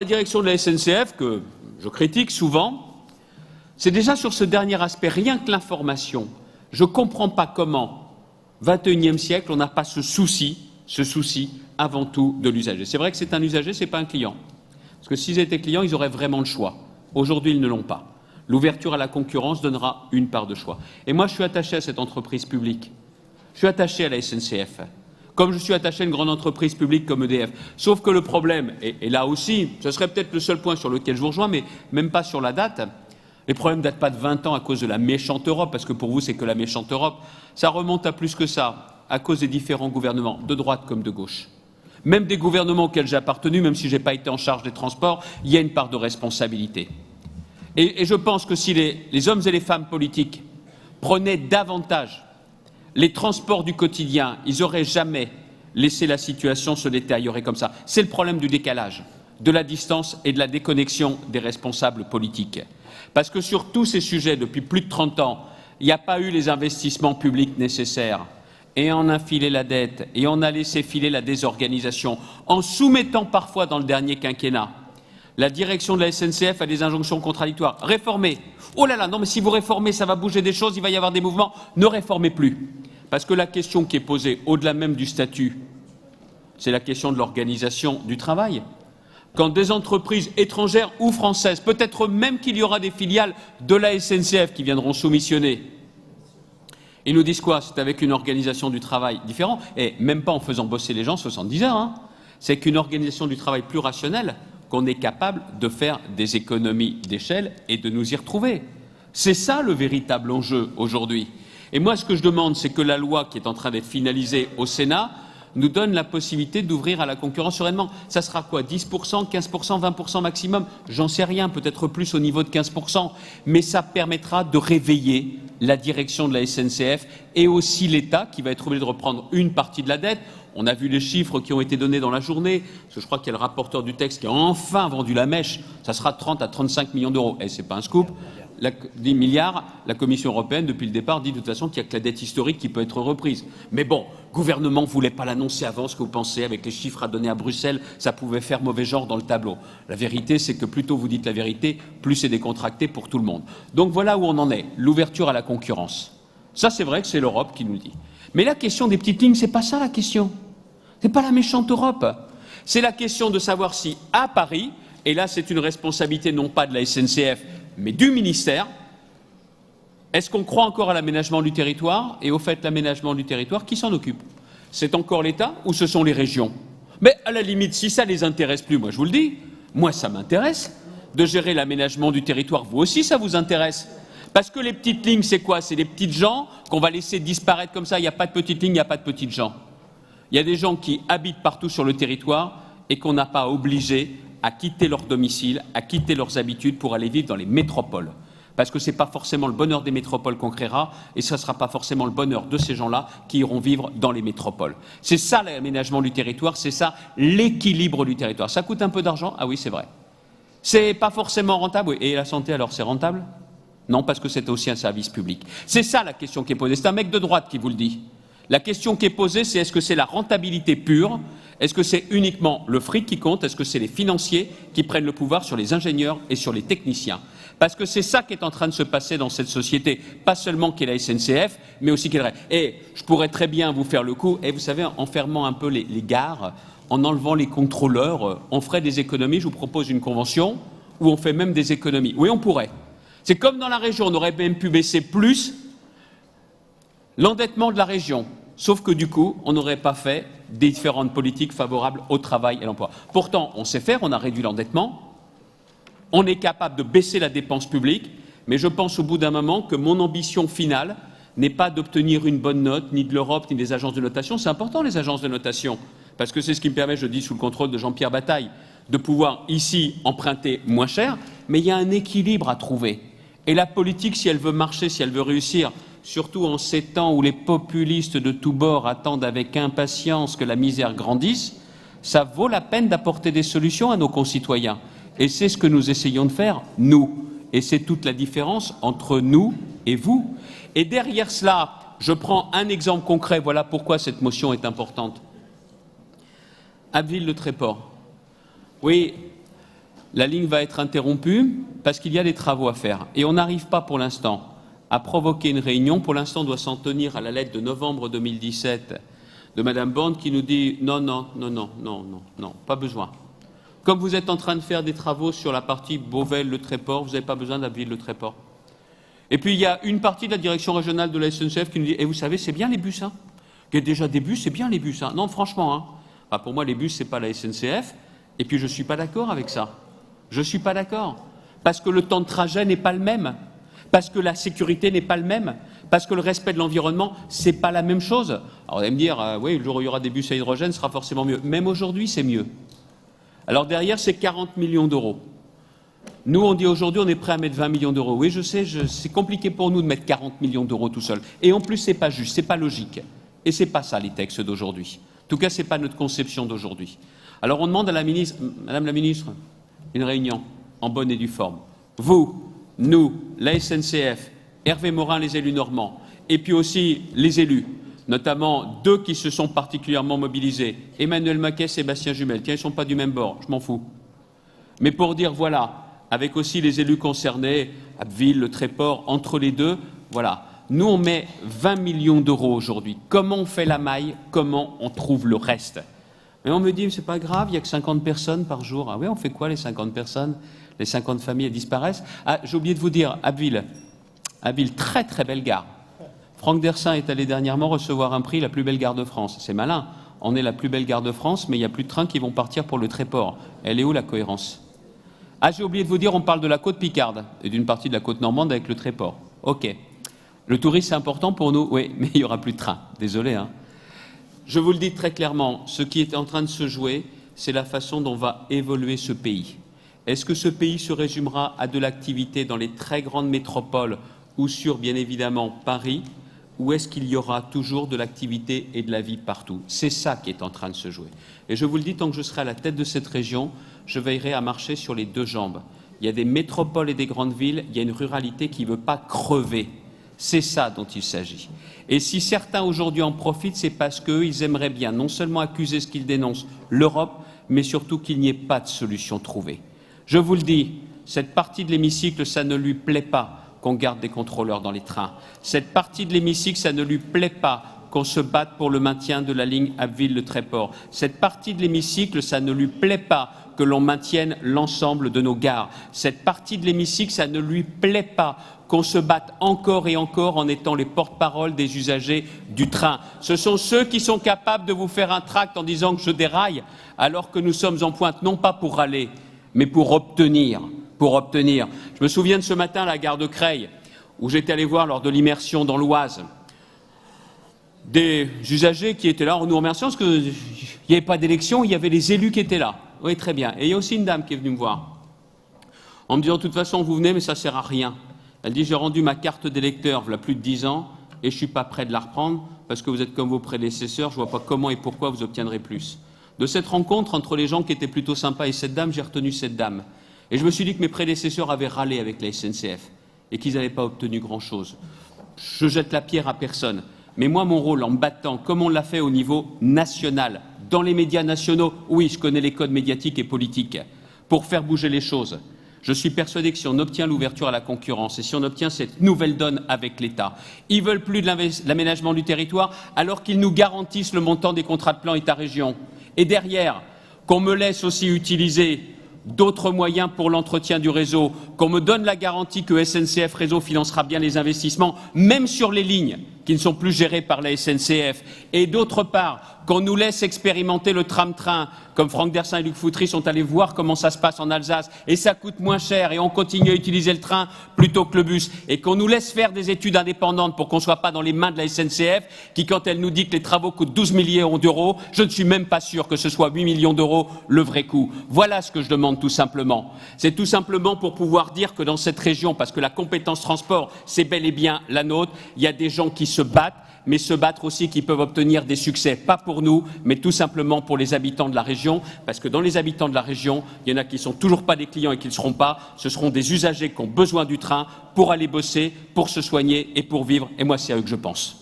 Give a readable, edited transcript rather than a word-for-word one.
La direction de la SNCF, que je critique souvent, c'est déjà sur ce dernier aspect, rien que l'information. Je ne comprends pas comment, 21e siècle, on n'a pas ce souci avant tout de l'usager. C'est vrai que c'est un usager, ce n'est pas un client. Parce que s'ils étaient clients, ils auraient vraiment le choix. Aujourd'hui, ils ne l'ont pas. L'ouverture à la concurrence donnera une part de choix. Et moi, je suis attaché à cette entreprise publique. Je suis attaché à la SNCF. Comme je suis attaché à une grande entreprise publique comme EDF. Sauf que le problème, et là aussi, ce serait peut-être le seul point sur lequel je vous rejoins, mais même pas sur la date, les problèmes ne datent pas de 20 ans à cause de la méchante Europe, parce que pour vous, c'est que la méchante Europe. Ça remonte à plus que ça, à cause des différents gouvernements, de droite comme de gauche. Même des gouvernements auxquels j'ai appartenu, même si je n'ai pas été en charge des transports, il y a une part de responsabilité. Et je pense que si les hommes et les femmes politiques prenaient davantage les transports du quotidien, ils n'auraient jamais laissé la situation se détériorer comme ça. C'est le problème du décalage, de la distance et de la déconnexion des responsables politiques. Parce que sur tous ces sujets, depuis plus de 30 ans, il n'y a pas eu les investissements publics nécessaires. Et on a filé la dette, et on a laissé filer la désorganisation, en soumettant parfois dans le dernier quinquennat la direction de la SNCF à des injonctions contradictoires. Réformer. Oh là là, non mais si vous réformez, ça va bouger des choses, il va y avoir des mouvements. Ne réformez plus. Parce que la question qui est posée, au-delà même du statut, c'est la question de l'organisation du travail. Quand des entreprises étrangères ou françaises, peut-être même qu'il y aura des filiales de la SNCF qui viendront soumissionner, ils nous disent quoi? C'est avec une organisation du travail différente, et même pas en faisant bosser les gens 70 heures. Hein. C'est qu'une organisation du travail plus rationnelle, qu'on est capable de faire des économies d'échelle et de nous y retrouver. C'est ça le véritable enjeu aujourd'hui. Et moi, ce que je demande, c'est que la loi qui est en train d'être finalisée au Sénat nous donne la possibilité d'ouvrir à la concurrence sereinement. Ça sera quoi? 10%, 15%, 20% maximum? J'en sais rien, peut-être plus au niveau de 15%. Mais ça permettra de réveiller la direction de la SNCF et aussi l'État qui va être obligé de reprendre une partie de la dette. On a vu les chiffres qui ont été donnés dans la journée, parce que je crois qu'il y a le rapporteur du texte qui a enfin vendu la mèche. Ça sera 30 à 35 millions d'euros. Et ce n'est pas un scoop. 10 milliards, la Commission européenne, depuis le départ, dit de toute façon qu'il n'y a que la dette historique qui peut être reprise. Mais bon, le gouvernement ne voulait pas l'annoncer avant, ce que vous pensez, avec les chiffres à donner à Bruxelles, ça pouvait faire mauvais genre dans le tableau. La vérité, c'est que plus tôt vous dites la vérité, plus c'est décontracté pour tout le monde. Donc voilà où on en est, l'ouverture à la concurrence. Ça, c'est vrai que c'est l'Europe qui nous le dit. Mais la question des petites lignes, c'est pas ça la question. C'est pas la méchante Europe. C'est la question de savoir si, à Paris, et là c'est une responsabilité non pas de la SNCF, mais du ministère, est-ce qu'on croit encore à l'aménagement du territoire? Et au fait, l'aménagement du territoire, qui s'en occupe? C'est encore l'État ou ce sont les régions? Mais à la limite, si ça les intéresse plus, moi je vous le dis, moi ça m'intéresse de gérer l'aménagement du territoire. Vous aussi, ça vous intéresse? Parce que les petites lignes, c'est quoi? C'est les petites gens qu'on va laisser disparaître comme ça. Il n'y a pas de petites lignes, il n'y a pas de petites gens. Il y a des gens qui habitent partout sur le territoire et qu'on n'a pas obligé à quitter leur domicile, à quitter leurs habitudes pour aller vivre dans les métropoles. Parce que ce n'est pas forcément le bonheur des métropoles qu'on créera et ce ne sera pas forcément le bonheur de ces gens-là qui iront vivre dans les métropoles. C'est ça l'aménagement du territoire, c'est ça l'équilibre du territoire. Ça coûte un peu d'argent? Ah oui, c'est vrai. C'est pas forcément rentable? Oui. Et la santé, alors, c'est rentable? Non, parce que c'est aussi un service public. C'est ça la question qui est posée. C'est un mec de droite qui vous le dit. La question qui est posée, c'est est-ce que c'est la rentabilité pure? Est-ce que c'est uniquement le fric qui compte? Est-ce que c'est les financiers qui prennent le pouvoir sur les ingénieurs et sur les techniciens? Parce que c'est ça qui est en train de se passer dans cette société, pas seulement qu'est la SNCF, mais aussi qu'elle... Et je pourrais très bien vous faire le coup, et vous savez, en fermant un peu les gares, en enlevant les contrôleurs, on ferait des économies. Je vous propose une convention où on fait même des économies. Oui, on pourrait. C'est comme dans la région, on aurait même pu baisser plus l'endettement de la région. Sauf que du coup, on n'aurait pas fait des différentes politiques favorables au travail et à l'emploi. Pourtant, on sait faire, on a réduit l'endettement, on est capable de baisser la dépense publique, mais je pense au bout d'un moment que mon ambition finale n'est pas d'obtenir une bonne note, ni de l'Europe, ni des agences de notation. C'est important, les agences de notation, parce que c'est ce qui me permet, je dis sous le contrôle de Jean-Pierre Bataille, de pouvoir ici emprunter moins cher, mais il y a un équilibre à trouver. Et la politique, si elle veut marcher, si elle veut réussir, surtout en ces temps où les populistes de tous bords attendent avec impatience que la misère grandisse, ça vaut la peine d'apporter des solutions à nos concitoyens. Et c'est ce que nous essayons de faire, nous. Et c'est toute la différence entre nous et vous. Et derrière cela, je prends un exemple concret, voilà pourquoi cette motion est importante. Abbeville-le-Tréport. Oui, la ligne va être interrompue parce qu'il y a des travaux à faire. Et on n'arrive pas pour l'instant à provoquer une réunion. Pour l'instant, on doit s'en tenir à la lettre de novembre 2017 de Madame Borne qui nous dit non, pas besoin. Comme vous êtes en train de faire des travaux sur la partie Beauvais-Le Tréport, vous n'avez pas besoin d'Abbeville-Le Tréport. Et puis il y a une partie de la direction régionale de la SNCF qui nous dit vous savez, c'est bien les bus, hein. Il y a déjà des bus, c'est bien les bus, hein. Non, franchement, hein. Enfin, pour moi, les bus, c'est pas la SNCF. Et puis je suis pas d'accord avec ça. Je suis pas d'accord. Parce que le temps de trajet n'est pas le même. Parce que la sécurité n'est pas le même. Parce que le respect de l'environnement, c'est pas la même chose. Alors vous allez me dire, oui, le jour où il y aura des bus à hydrogène, ce sera forcément mieux. Même aujourd'hui, c'est mieux. Alors derrière, c'est 40 millions d'euros. Nous, on dit aujourd'hui, on est prêt à mettre 20 millions d'euros. Oui, je sais, c'est compliqué pour nous de mettre 40 millions d'euros tout seul. Et en plus, c'est pas juste, c'est pas logique. Et c'est pas ça, les textes d'aujourd'hui. En tout cas, c'est pas notre conception d'aujourd'hui. Alors on demande à la ministre, Madame la ministre, une réunion en bonne et due forme. Vous, nous, la SNCF, Hervé Morin, les élus normands, et puis aussi les élus, notamment deux qui se sont particulièrement mobilisés, Emmanuel Maquet, Sébastien Jumel. Tiens, ils ne sont pas du même bord, je m'en fous. Mais pour dire, voilà, avec aussi les élus concernés, Abbeville, Le Tréport, entre les deux, voilà. Nous, on met 20 millions d'euros aujourd'hui. Comment on fait la maille? Comment on trouve le reste? Mais on me dit, c'est pas grave, il n'y a que 50 personnes par jour. Ah oui, on fait quoi les 50 personnes? Les 50 familles, elles disparaissent. Ah, j'ai oublié de vous dire, Abbeville, très très belle gare. Franck Dersin est allé dernièrement recevoir un prix, la plus belle gare de France. C'est malin, on est la plus belle gare de France, mais il n'y a plus de trains qui vont partir pour le Tréport. Elle est où la cohérence? Ah, j'ai oublié de vous dire, on parle de la côte picarde et d'une partie de la côte normande avec le Tréport. Ok. Le tourisme, c'est important pour nous, oui, mais il n'y aura plus de train. Désolé, hein. Je vous le dis très clairement, ce qui est en train de se jouer, c'est la façon dont va évoluer ce pays. Est-ce que ce pays se résumera à de l'activité dans les très grandes métropoles ou sur, bien évidemment, Paris, ou est-ce qu'il y aura toujours de l'activité et de la vie partout? C'est ça qui est en train de se jouer. Et je vous le dis, tant que je serai à la tête de cette région, je veillerai à marcher sur les deux jambes. Il y a des métropoles et des grandes villes, il y a une ruralité qui ne veut pas crever. C'est ça dont il s'agit. Et si certains aujourd'hui en profitent, c'est parce qu'eux, ils aimeraient bien non seulement accuser ce qu'ils dénoncent, l'Europe, mais surtout qu'il n'y ait pas de solution trouvée. Je vous le dis, cette partie de l'hémicycle, ça ne lui plaît pas qu'on garde des contrôleurs dans les trains. Cette partie de l'hémicycle, ça ne lui plaît pas qu'on se batte pour le maintien de la ligne Abbeville-Le Tréport. Cette partie de l'hémicycle, ça ne lui plaît pas que l'on maintienne l'ensemble de nos gares. Cette partie de l'hémicycle, ça ne lui plaît pas qu'on se batte encore et encore en étant les porte-parole des usagers du train. Ce sont ceux qui sont capables de vous faire un tract en disant que je déraille, alors que nous sommes en pointe, non pas pour râler, mais pour obtenir. Je me souviens de ce matin à la gare de Creil, où j'étais allé voir lors de l'immersion dans l'Oise, des usagers qui étaient là en nous remerciant parce qu'il n'y avait pas d'élection, il y avait les élus qui étaient là. Oui, très bien. Et il y a aussi une dame qui est venue me voir, en me disant, de toute façon, vous venez, mais ça ne sert à rien. Elle dit, j'ai rendu ma carte d'électeur il y a plus de 10 ans et je ne suis pas prêt de la reprendre parce que vous êtes comme vos prédécesseurs, je ne vois pas comment et pourquoi vous obtiendrez plus. De cette rencontre entre les gens qui étaient plutôt sympas et cette dame, j'ai retenu cette dame. Et je me suis dit que mes prédécesseurs avaient râlé avec la SNCF et qu'ils n'avaient pas obtenu grand-chose. Je jette la pierre à personne. Mais moi, mon rôle, en me battant, comme on l'a fait au niveau national, dans les médias nationaux, oui, je connais les codes médiatiques et politiques, pour faire bouger les choses. Je suis persuadé que si on obtient l'ouverture à la concurrence et si on obtient cette nouvelle donne avec l'État, ils ne veulent plus de l'aménagement du territoire alors qu'ils nous garantissent le montant des contrats de plan État-région. Et derrière, qu'on me laisse aussi utiliser d'autres moyens pour l'entretien du réseau, qu'on me donne la garantie que SNCF Réseau financera bien les investissements, même sur les lignes qui ne sont plus gérées par la SNCF, et d'autre part, qu'on nous laisse expérimenter le tram-train, comme Franck Dersin et Luc Foutry sont allés voir comment ça se passe en Alsace, et ça coûte moins cher, et on continue à utiliser le train plutôt que le bus, et qu'on nous laisse faire des études indépendantes pour qu'on ne soit pas dans les mains de la SNCF, qui, quand elle nous dit que les travaux coûtent 12 millions d'euros, je ne suis même pas sûr que ce soit 8 millions d'euros le vrai coût. Voilà ce que je demande tout simplement. C'est tout simplement pour pouvoir dire que dans cette région, parce que la compétence transport, c'est bel et bien la nôtre, il y a des gens qui se battent, mais se battre aussi qui peuvent obtenir des succès, pas pour nous, mais tout simplement pour les habitants de la région, parce que dans les habitants de la région, il y en a qui ne sont toujours pas des clients et qui ne le seront pas, ce seront des usagers qui ont besoin du train pour aller bosser, pour se soigner et pour vivre, et moi c'est à eux que je pense.